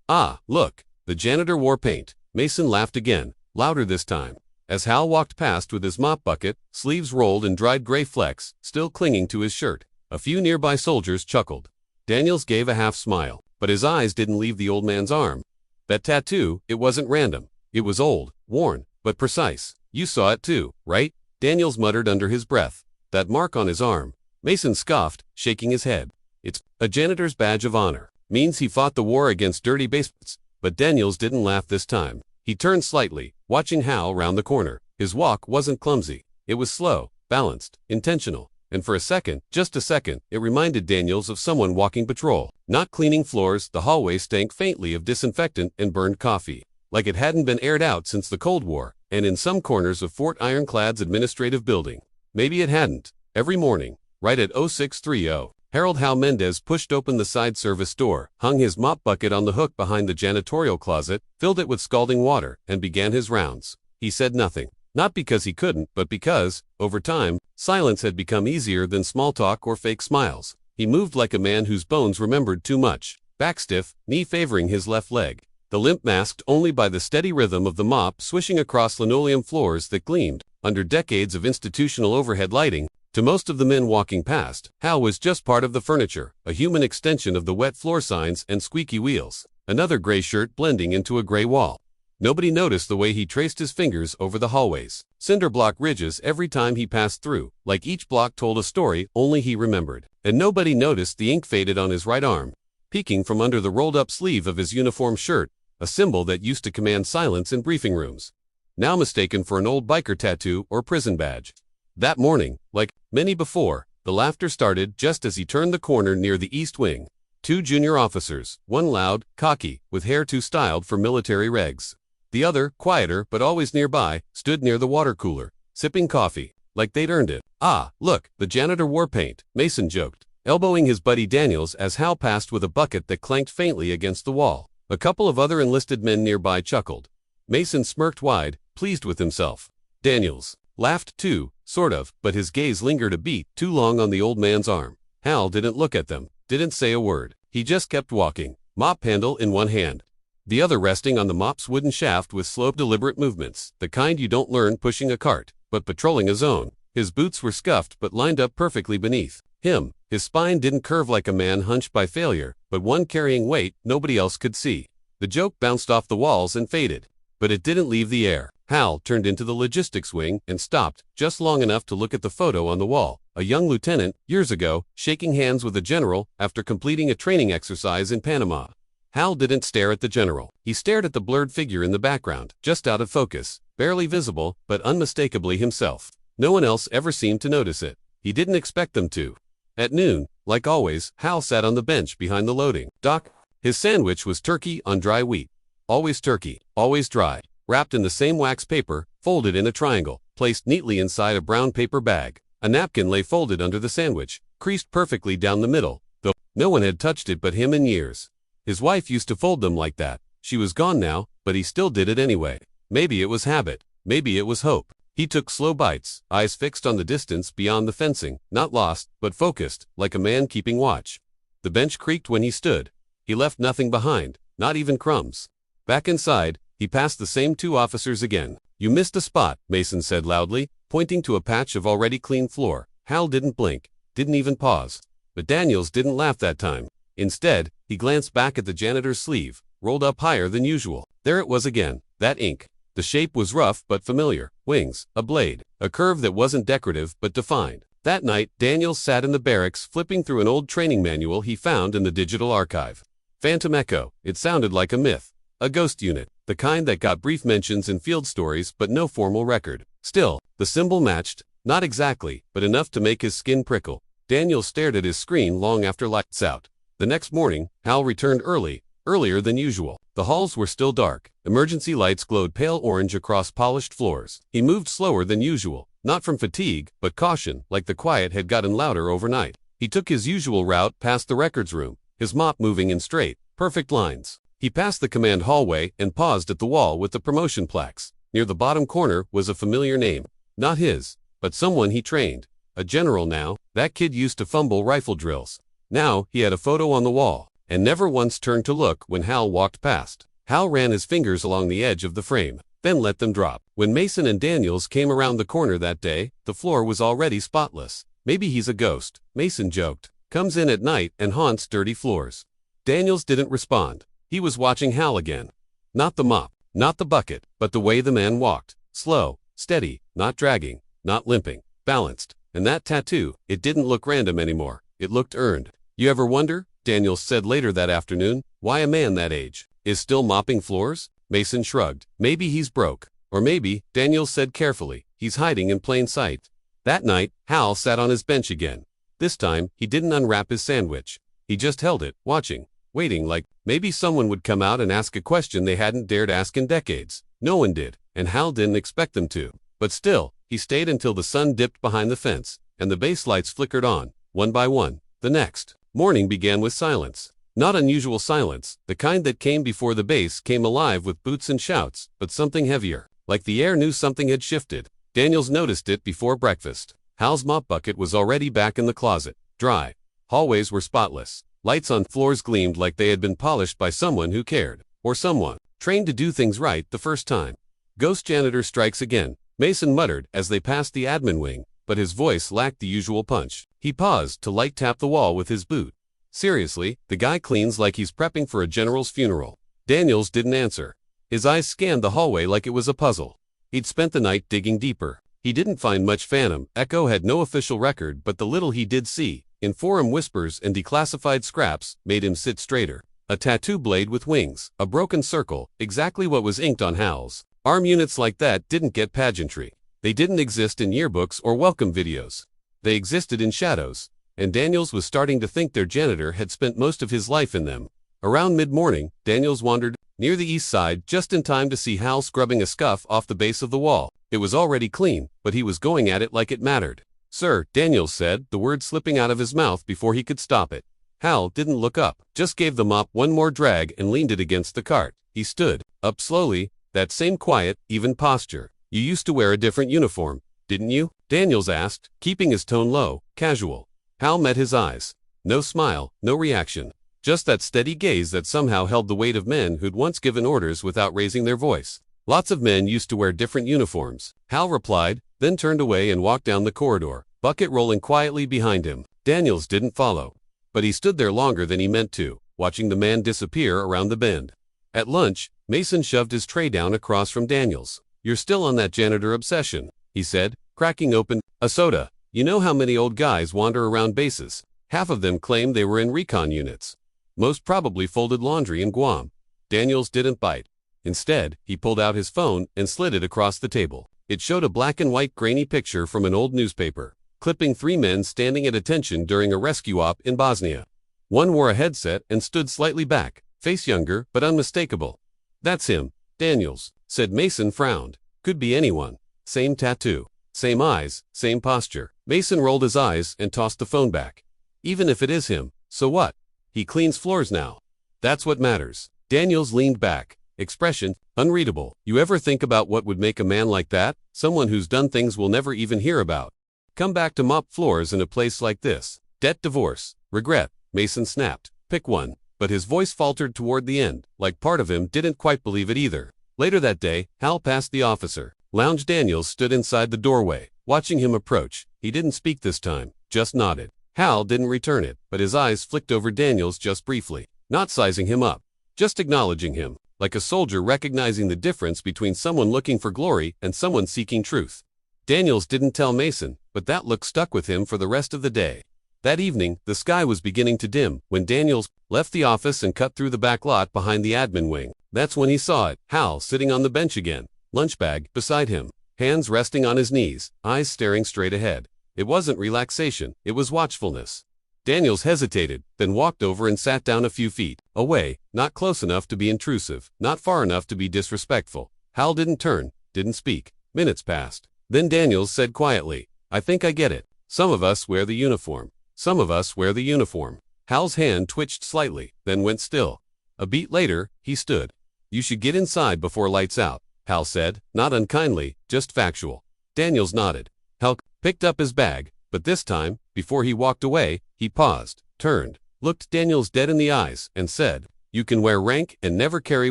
Ah, look, the janitor wore paint. Mason laughed again, louder this time. As Hal walked past with his mop bucket, sleeves rolled and dried gray flecks, still clinging to his shirt. A few nearby soldiers chuckled. Daniels gave a half smile, but his eyes didn't leave the old man's arm. That tattoo, it wasn't random. It was old, worn, but precise. You saw it too, right? Daniels muttered under his breath. That mark on his arm. Mason scoffed, shaking his head. It's a janitor's badge of honor. Means he fought the war against dirty basements. But Daniels didn't laugh this time. He turned slightly, watching Hal round the corner. His walk wasn't clumsy. It was slow, balanced, intentional. And for a second, just a second, it reminded Daniels of someone walking patrol. Not cleaning floors, the hallway stank faintly of disinfectant and burned coffee. Like it hadn't been aired out since the Cold War, and in some corners of Fort Ironclad's administrative building. Maybe it hadn't. Every morning, right at 0630, Harold Hal Mendez pushed open the side service door, hung his mop bucket on the hook behind the janitorial closet, filled it with scalding water, and began his rounds. He said nothing. Not because he couldn't, but because, over time, silence had become easier than small talk or fake smiles. He moved like a man whose bones remembered too much, back stiff, knee favoring his left leg, the limp masked only by the steady rhythm of the mop swishing across linoleum floors that gleamed, under decades of institutional overhead lighting. To most of the men walking past, Hal was just part of the furniture, a human extension of the wet floor signs and squeaky wheels, another gray shirt blending into a gray wall. Nobody noticed the way he traced his fingers over the hallways, cinder block ridges every time he passed through, like each block told a story only he remembered. And nobody noticed the ink faded on his right arm, peeking from under the rolled-up sleeve of his uniform shirt, a symbol that used to command silence in briefing rooms, now mistaken for an old biker tattoo or prison badge. That morning, like many before, the laughter started just as he turned the corner near the east wing. Two junior officers, one loud, cocky, with hair too styled for military regs. The other, quieter but always nearby, stood near the water cooler, sipping coffee, like they'd earned it. Ah, look, the janitor wore paint, Mason joked, elbowing his buddy Daniels as Hal passed with a bucket that clanked faintly against the wall. A couple of other enlisted men nearby chuckled. Mason smirked wide, pleased with himself. Daniels laughed too, sort of, but his gaze lingered a beat too long on the old man's arm. Hal didn't look at them, didn't say a word. He just kept walking, mop handle in one hand, the other resting on the mop's wooden shaft with slow, deliberate movements, the kind you don't learn pushing a cart, but patrolling a zone. His boots were scuffed but lined up perfectly beneath him. His spine didn't curve like a man hunched by failure, but one carrying weight nobody else could see. The joke bounced off the walls and faded, but it didn't leave the air. Hal turned into the logistics wing and stopped, just long enough to look at the photo on the wall. A young lieutenant, years ago, shaking hands with a general after completing a training exercise in Panama. Hal didn't stare at the general. He stared at the blurred figure in the background, just out of focus, barely visible, but unmistakably himself. No one else ever seemed to notice it. He didn't expect them to. At noon, like always, Hal sat on the bench behind the loading dock. His sandwich was turkey on dry wheat. Always turkey, always dry, wrapped in the same wax paper, folded in a triangle, placed neatly inside a brown paper bag. A napkin lay folded under the sandwich, creased perfectly down the middle, though no one had touched it but him in years. His wife used to fold them like that. She was gone now, but he still did it anyway. Maybe it was habit. Maybe it was hope. He took slow bites, eyes fixed on the distance beyond the fencing, not lost, but focused, like a man keeping watch. The bench creaked when he stood. He left nothing behind, not even crumbs. Back inside, he passed the same two officers again. You missed a spot, Mason said loudly, pointing to a patch of already clean floor. Hal didn't blink, didn't even pause. But Daniels didn't laugh that time. Instead, he glanced back at the janitor's sleeve, rolled up higher than usual. There it was again, that ink. The shape was rough but familiar. Wings, a blade, a curve that wasn't decorative but defined. That night, Daniels sat in the barracks flipping through an old training manual he found in the digital archive. Phantom Echo, it sounded like a myth. A ghost unit, the kind that got brief mentions in field stories but no formal record. Still, the symbol matched, not exactly, but enough to make his skin prickle. Daniels stared at his screen long after lights out. The next morning, Hal returned earlier than usual. The halls were still dark. Emergency lights glowed pale orange across polished floors. He moved slower than usual, not from fatigue, but caution, like the quiet had gotten louder overnight. He took his usual route past the records room, his mop moving in straight, perfect lines. He passed the command hallway and paused at the wall with the promotion plaques. Near the bottom corner was a familiar name. Not his, but someone he trained. A general now. That kid used to fumble rifle drills. Now, he had a photo on the wall. and never once turned to look when Hal walked past. Hal ran his fingers along the edge of the frame, then let them drop. When Mason and Daniels came around the corner that day, the floor was already spotless. Maybe he's a ghost, Mason joked. Comes in at night and haunts dirty floors. Daniels didn't respond. He was watching Hal again. Not the mop, not the bucket, but the way the man walked. Slow, steady, not dragging, not limping, balanced. And that tattoo, it didn't look random anymore. It looked earned. You ever wonder, Daniels said later that afternoon, why a man that age is still mopping floors? Mason shrugged. Maybe he's broke. Or maybe, Daniels said carefully, he's hiding in plain sight. That night, Hal sat on his bench again. This time, he didn't unwrap his sandwich. He just held it, watching, waiting like maybe someone would come out and ask a question they hadn't dared ask in decades. No one did, and Hal didn't expect them to. But still, he stayed until the sun dipped behind the fence, and the base lights flickered on, one by one. The next morning began with silence. Not unusual silence, the kind that came before the base came alive with boots and shouts, but something heavier. Like the air knew something had shifted. Daniels noticed it before breakfast. Hal's mop bucket was already back in the closet, dry. Hallways were spotless. Lights on floors gleamed like they had been polished by someone who cared, or someone trained to do things right the first time. Ghost janitor strikes again, Mason muttered as they passed the admin wing, but his voice lacked the usual punch. He paused to light tap the wall with his boot. Seriously, the guy cleans like he's prepping for a general's funeral. Daniels didn't answer. His eyes scanned the hallway like it was a puzzle. He'd spent the night digging deeper. He didn't find much phantom echo had no official record, but the little he did see, in forum whispers and declassified scraps, made him sit straighter. A tattoo blade with wings, a broken circle, exactly what was inked on Hal's. Arm units like that didn't get pageantry. They didn't exist in yearbooks or welcome videos. They existed in shadows, and Daniels was starting to think their janitor had spent most of his life in them. Around mid-morning, Daniels wandered near the east side just in time to see Hal scrubbing a scuff off the base of the wall. It was already clean, but he was going at it like it mattered. "Sir," Daniels said, the word slipping out of his mouth before he could stop it. Hal didn't look up, just gave the mop one more drag and leaned it against the cart. He stood up slowly, that same quiet, even posture. "You used to wear a different uniform, didn't you?" Daniels asked, keeping his tone low, casual. Hal met his eyes. No smile, no reaction. Just that steady gaze that somehow held the weight of men who'd once given orders without raising their voice. "Lots of men used to wear different uniforms," Hal replied, then turned away and walked down the corridor, bucket rolling quietly behind him. Daniels didn't follow. But he stood there longer than he meant to, watching the man disappear around the bend. At lunch, Mason shoved his tray down across from Daniels. "You're still on that janitor obsession," he said, cracking open a soda. "You know how many old guys wander around bases? Half of them claim they were in recon units. Most probably folded laundry in Guam." Daniels didn't bite. Instead, he pulled out his phone and slid it across the table. It showed a black and white grainy picture from an old newspaper, clipping 3 men standing at attention during a rescue op in Bosnia. One wore a headset and stood slightly back, face younger but unmistakable. "That's him," Daniels said. Mason frowned. "Could be anyone. Same tattoo, same eyes, same posture." Mason rolled his eyes and tossed the phone back. "Even if it is him, so what? He cleans floors now. That's what matters." Daniels leaned back, expression unreadable. "You ever think about what would make a man like that, someone who's done things we'll never even hear about, come back to mop floors in a place like this? Debt, divorce, regret?" Mason snapped. "Pick one." But his voice faltered toward the end, like part of him didn't quite believe it either. Later that day, Hal passed the officer. Lounge Daniels stood inside the doorway, watching him approach. He didn't speak this time, just nodded. Hal didn't return it, but his eyes flicked over Daniels just briefly, not sizing him up, just acknowledging him, like a soldier recognizing the difference between someone looking for glory and someone seeking truth. Daniels didn't tell Mason, but that look stuck with him for the rest of the day. That evening, the sky was beginning to dim when Daniels left the office and cut through the back lot behind the admin wing. That's when he saw it, Hal sitting on the bench again, lunch bag beside him, hands resting on his knees, eyes staring straight ahead. It wasn't relaxation, it was watchfulness. Daniels hesitated, then walked over and sat down a few feet away, not close enough to be intrusive, not far enough to be disrespectful. Hal didn't turn, didn't speak. Minutes passed. Then Daniels said quietly, "I think I get it. Some of us wear the uniform. Some of us wear the uniform." Hal's hand twitched slightly, then went still. A beat later, he stood. "You should get inside before lights out," Hal said, not unkindly, just factual. Daniels nodded. Hal picked up his bag, but this time, before he walked away, he paused, turned, looked Daniels dead in the eyes, and said, "You can wear rank and never carry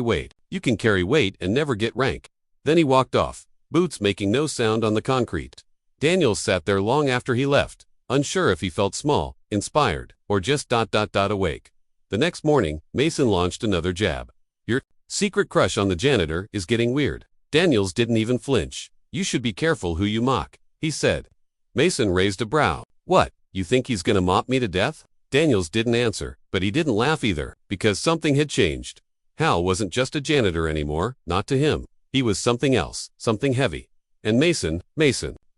weight. You can carry weight and never get rank." Then he walked off, boots making no sound on the concrete. Daniels sat there long after he left, unsure if he felt small, inspired, or just awake. The next morning, Mason launched another jab. "Your secret crush on the janitor is getting weird." Daniels didn't even flinch. "You should be careful who you mock," he said. Mason raised a brow. "What, you think he's gonna mop me to death?" Daniels didn't answer, but he didn't laugh either, because something had changed. Hal wasn't just a janitor anymore, not to him. He was something else, something heavy. And Mason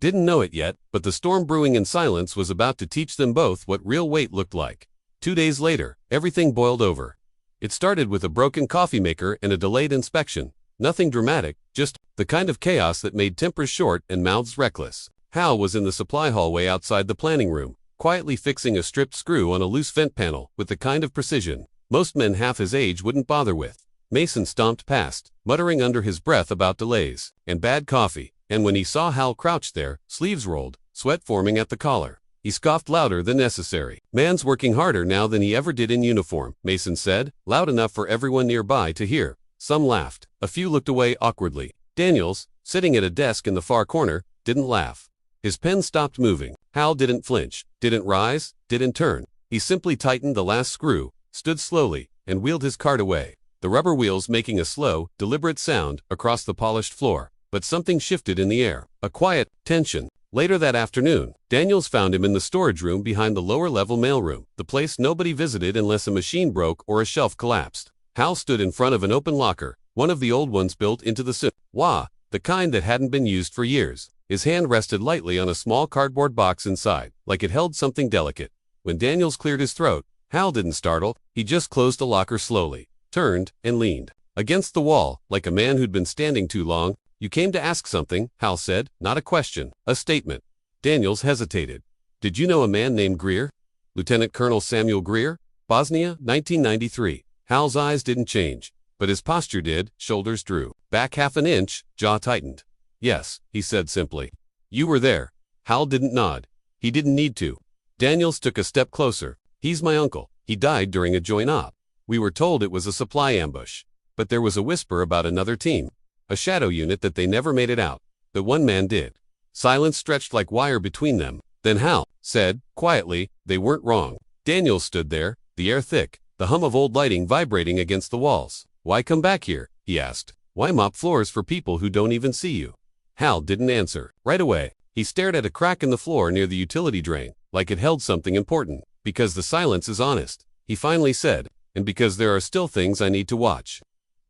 didn't know it yet, but the storm brewing in silence was about to teach them both what real weight looked like. 2 days later, everything boiled over. It started with a broken coffee maker and a delayed inspection. Nothing dramatic, just the kind of chaos that made tempers short and mouths reckless. Hal was in the supply hallway outside the planning room, quietly fixing a stripped screw on a loose vent panel with the kind of precision most men half his age wouldn't bother with. Mason stomped past, muttering under his breath about delays and bad coffee, and when he saw Hal crouched there, sleeves rolled, sweat forming at the collar, he scoffed louder than necessary. "Man's working harder now than he ever did in uniform," Mason said, loud enough for everyone nearby to hear. Some laughed. A few looked away awkwardly. Daniels, sitting at a desk in the far corner, didn't laugh. His pen stopped moving. Hal didn't flinch, didn't rise, didn't turn. He simply tightened the last screw, stood slowly, and wheeled his cart away, the rubber wheels making a slow, deliberate sound across the polished floor. But something shifted in the air. A quiet tension. Later that afternoon, Daniels found him in the storage room behind the lower-level mailroom, the place nobody visited unless a machine broke or a shelf collapsed. Hal stood in front of an open locker, one of the old ones built into the wall, the kind that hadn't been used for years. His hand rested lightly on a small cardboard box inside, like it held something delicate. When Daniels cleared his throat, Hal didn't startle. He just closed the locker slowly, turned, and leaned against the wall, like a man who'd been standing too long. "You came to ask something," Hal said, "not a question, a statement." Daniels hesitated. "Did you know a man named Greer? Lieutenant Colonel Samuel Greer? Bosnia, 1993. Hal's eyes didn't change, but his posture did. Shoulders drew back half an inch, jaw tightened. "Yes," he said simply. "You were there." Hal didn't nod. He didn't need to. Daniels took a step closer. "He's my uncle. He died during a joint op. We were told it was a supply ambush. But there was a whisper about another team. A shadow unit that they never made it out. But one man did." Silence stretched like wire between them. Then Hal said, quietly, "They weren't wrong." Daniels stood there, the air thick, the hum of old lighting vibrating against the walls. "Why come back here?" he asked. "Why mop floors for people who don't even see you?" Hal didn't answer. Right away, he stared at a crack in the floor near the utility drain, like it held something important. "Because the silence is honest," he finally said, "and because there are still things I need to watch."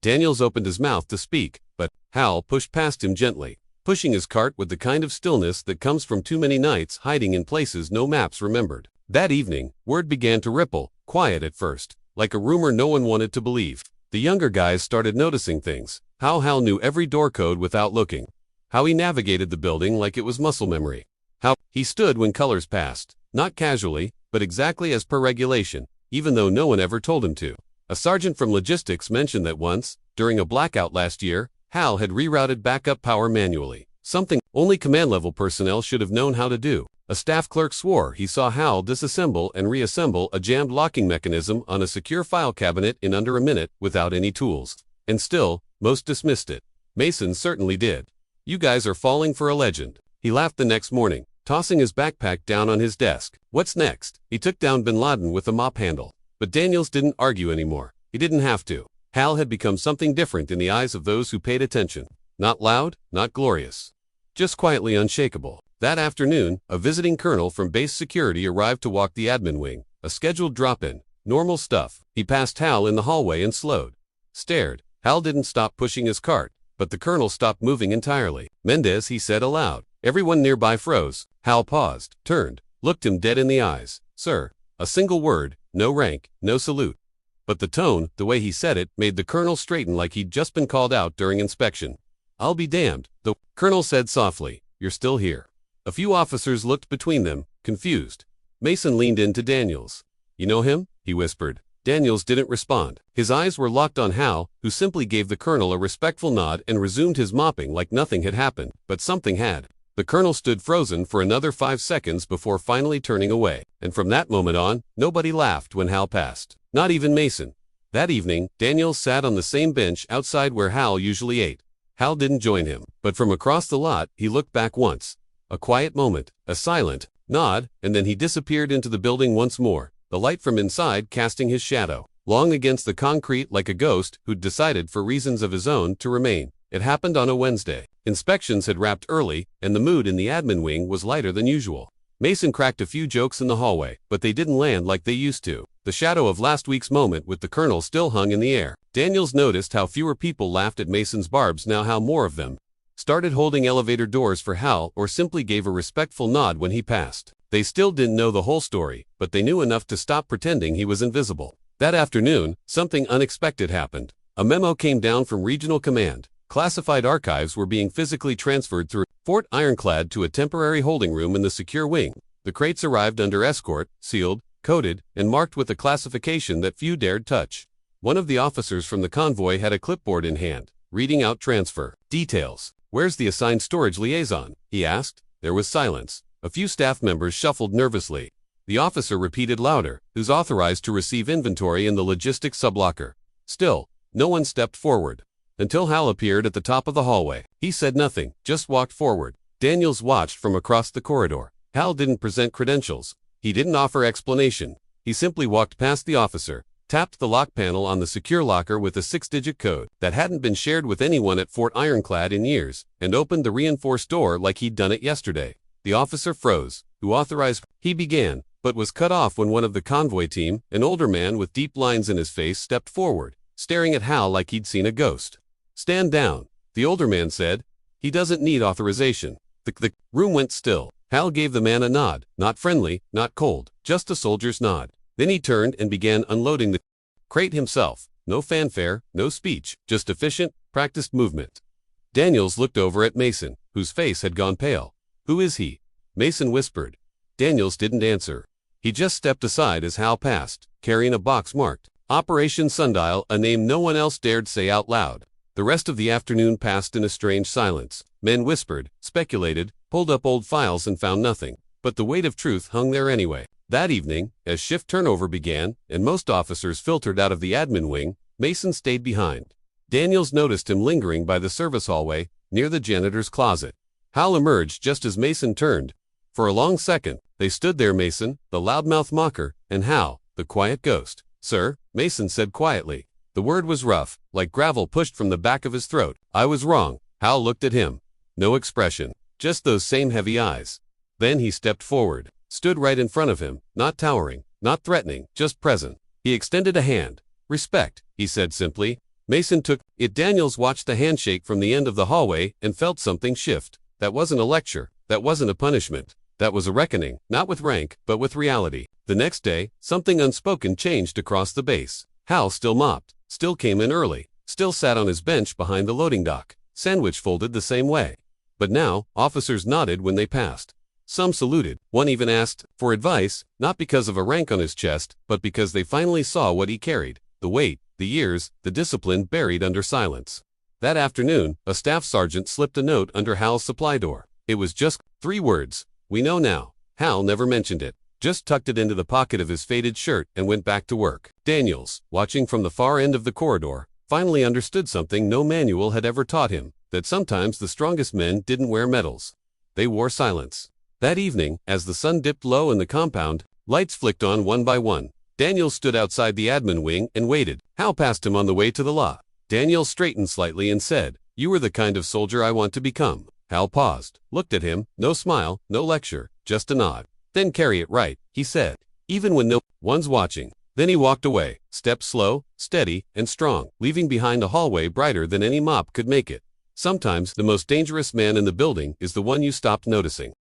Daniels opened his mouth to speak, but Hal pushed past him gently, pushing his cart with the kind of stillness that comes from too many nights hiding in places no maps remembered. That evening, word began to ripple, quiet at first, like a rumor no one wanted to believe. The younger guys started noticing things. How Hal knew every door code without looking. How he navigated the building like it was muscle memory. How he stood when colors passed, not casually, but exactly as per regulation, even though no one ever told him to. A sergeant from logistics mentioned that once, during a blackout last year, Hal had rerouted backup power manually, something only command-level personnel should have known how to do. A staff clerk swore he saw Hal disassemble and reassemble a jammed locking mechanism on a secure file cabinet in under a minute without any tools. And still, most dismissed it. Mason certainly did. "You guys are falling for a legend." He laughed the next morning, tossing his backpack down on his desk. "What's next?" He took down bin Laden with a mop handle. But Daniels didn't argue anymore. He didn't have to. Hal had become something different in the eyes of those who paid attention. Not loud, not glorious. Just quietly unshakable. That afternoon, a visiting colonel from base security arrived to walk the admin wing. A scheduled drop-in. Normal stuff. He passed Hal in the hallway and slowed. Stared. Hal didn't stop pushing his cart, but the colonel stopped moving entirely. "Mendez," he said aloud. Everyone nearby froze. Hal paused, turned, looked him dead in the eyes. "Sir." A single word, no rank, no salute. But the tone, the way he said it, made the colonel straighten like he'd just been called out during inspection. "I'll be damned," the colonel said softly. "You're still here." A few officers looked between them, confused. Mason leaned into Daniels. "You know him?" he whispered. Daniels didn't respond. His eyes were locked on Hal, who simply gave the colonel a respectful nod and resumed his mopping like nothing had happened, but something had. The colonel stood frozen for another 5 seconds before finally turning away, and from that moment on, nobody laughed when Hal passed. Not even Mason. That evening, Daniels sat on the same bench outside where Hal usually ate. Hal didn't join him, but from across the lot, he looked back once. A quiet moment, a silent nod, and then he disappeared into the building once more, the light from inside casting his shadow long against the concrete like a ghost who'd decided for reasons of his own to remain. It happened on a Wednesday. Inspections had wrapped early, and the mood in the admin wing was lighter than usual. Mason cracked a few jokes in the hallway, but they didn't land like they used to. The shadow of last week's moment with the colonel still hung in the air. Daniels noticed how fewer people laughed at Mason's barbs now, how more of them started holding elevator doors for Hal or simply gave a respectful nod when he passed. They still didn't know the whole story, but they knew enough to stop pretending he was invisible. That afternoon, something unexpected happened. A memo came down from Regional Command. Classified archives were being physically transferred through Fort Ironclad to a temporary holding room in the secure wing. The crates arrived under escort, sealed, coded, and marked with a classification that few dared touch. One of the officers from the convoy had a clipboard in hand, reading out transfer details. "Where's the assigned storage liaison?" he asked. There was silence. A few staff members shuffled nervously. The officer repeated louder, "Who's authorized to receive inventory in the logistics sublocker?" Still, no one stepped forward. Until Hal appeared at the top of the hallway. He said nothing, just walked forward. Daniels watched from across the corridor. Hal didn't present credentials. He didn't offer explanation. He simply walked past the officer, tapped the lock panel on the secure locker with a 6-digit code that hadn't been shared with anyone at Fort Ironclad in years, and opened the reinforced door like he'd done it yesterday. The officer froze. "Who authorized?" he began, but was cut off when one of the convoy team, an older man with deep lines in his face, stepped forward, staring at Hal like he'd seen a ghost. "Stand down," the older man said. "He doesn't need authorization." The room went still. Hal gave the man a nod, not friendly, not cold, just a soldier's nod. Then he turned and began unloading the crate himself. No fanfare, no speech, just efficient, practiced movement. Daniels looked over at Mason, whose face had gone pale. "Who is he?" Mason whispered. Daniels didn't answer. He just stepped aside as Hal passed, carrying a box marked Operation Sundial, a name no one else dared say out loud. The rest of the afternoon passed in a strange silence. Men whispered, speculated, pulled up old files and found nothing. But the weight of truth hung there anyway. That evening, as shift turnover began, and most officers filtered out of the admin wing, Mason stayed behind. Daniels noticed him lingering by the service hallway, near the janitor's closet. Hal emerged just as Mason turned. For a long second, they stood there, Mason, the loudmouth mocker, and Hal, the quiet ghost. "Sir," Mason said quietly. The word was rough, like gravel pushed from the back of his throat. "I was wrong." Hal looked at him. No expression, just those same heavy eyes. Then he stepped forward, stood right in front of him, not towering, not threatening, just present. He extended a hand. "Respect," he said simply. Mason took it. Daniels watched the handshake from the end of the hallway and felt something shift. That wasn't a lecture. That wasn't a punishment. That was a reckoning, not with rank, but with reality. The next day, something unspoken changed across the base. Hal still mopped, still came in early, still sat on his bench behind the loading dock, sandwich folded the same way. But now, officers nodded when they passed. Some saluted. One even asked for advice, not because of a rank on his chest, but because they finally saw what he carried. The weight, the years, the discipline buried under silence. That afternoon, a staff sergeant slipped a note under Hal's supply door. It was just 3 words. "We know now." Hal never mentioned it, just tucked it into the pocket of his faded shirt and went back to work. Daniels, watching from the far end of the corridor, finally understood something no manual had ever taught him, that sometimes the strongest men didn't wear medals. They wore silence. That evening, as the sun dipped low in the compound, lights flicked on one by one. Daniels stood outside the admin wing and waited. Hal passed him on the way to the lot. Daniels straightened slightly and said, "You are the kind of soldier I want to become." Hal paused, looked at him, no smile, no lecture, just a nod. "Then carry it right," he said, "even when no one's watching." Then he walked away, stepped slow, steady, and strong, leaving behind a hallway brighter than any mop could make it. Sometimes the most dangerous man in the building is the one you stopped noticing.